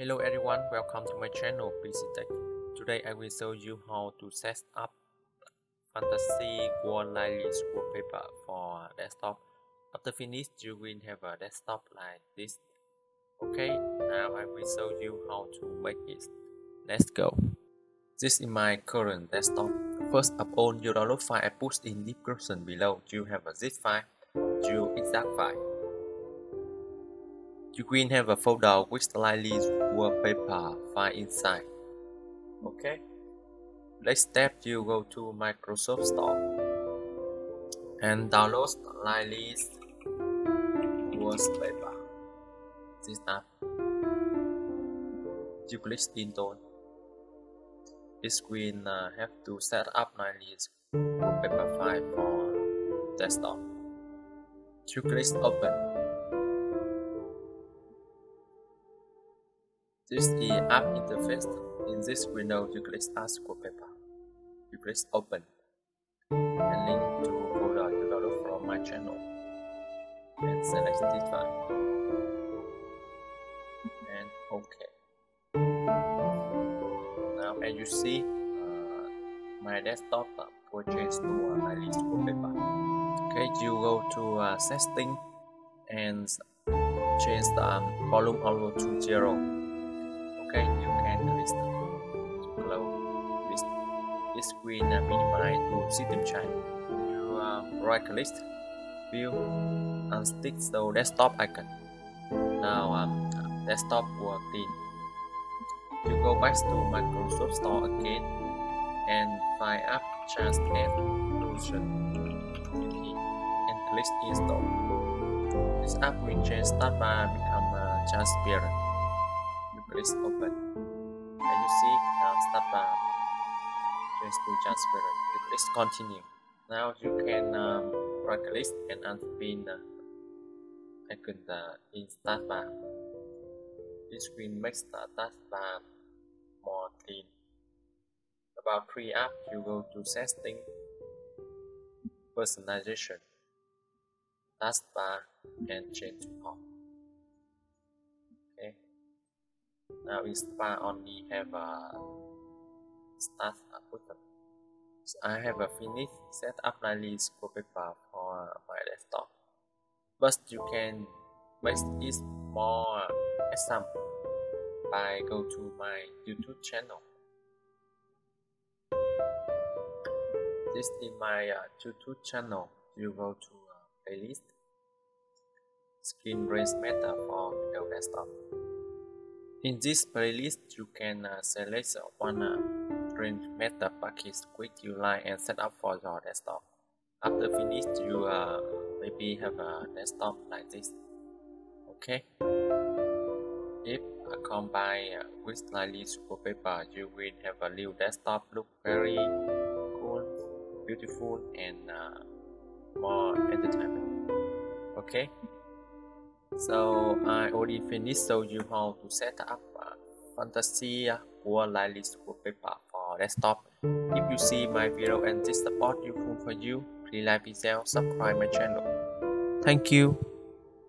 Hello everyone, welcome to my channel PCTech. Today I will show you how to set up fantasy wall list wallpaper for desktop. After finish, you will have a desktop like this. Okay, now I will show you how to make it. Let's go. This is my current desktop. First upon you download file I put in description below. You have a zip file, your exact file. You will have a folder with slightly wallpaper file inside. Okay. Next step, you go to Microsoft Store and download slightly wallpaper. This app. You click install. This screen have to set up slightly wallpaper file for desktop. You click open. This is the app interface. In this window, you click Add Wallpaper. You click Open and link to folder you download from my channel and select this file and OK. Now, as you see, my desktop purchased to my list wallpaper. Okay, you go to Setting and change the volume outlook to 0. Okay, you can list to close list. This screen minimize to system change. You right click, view, and stick the desktop icon. Now desktop will clean. You go back to Microsoft Store again and find app Chance Solution and click install. This app will change start bar become transparent. Click open and you see start bar change to transparent. You click continue. Now you can right click and unpin icon in start bar. This will make the start bar more clean. About free app, you go to setting, personalization, taskbar, and change to off. Okay. Now in bar only have a start button. So I have a finished set up list wallpaper for my desktop. But you can make it more awesome by go to my YouTube channel. This is my YouTube channel. You go to playlist, screen rainmeter for Windows desktop. In this playlist, you can select one rainmeter package which you like and set up for your desktop. After finish, you maybe have a desktop like this. Okay. If combined with slightly wallpaper, you will have a new desktop look very cool, beautiful, and more entertainment. Okay. So I already finished show you how to set up fantasy wall list wallpaper for desktop. If you see my video and this support useful for you, please like, share, subscribe my channel. Thank you.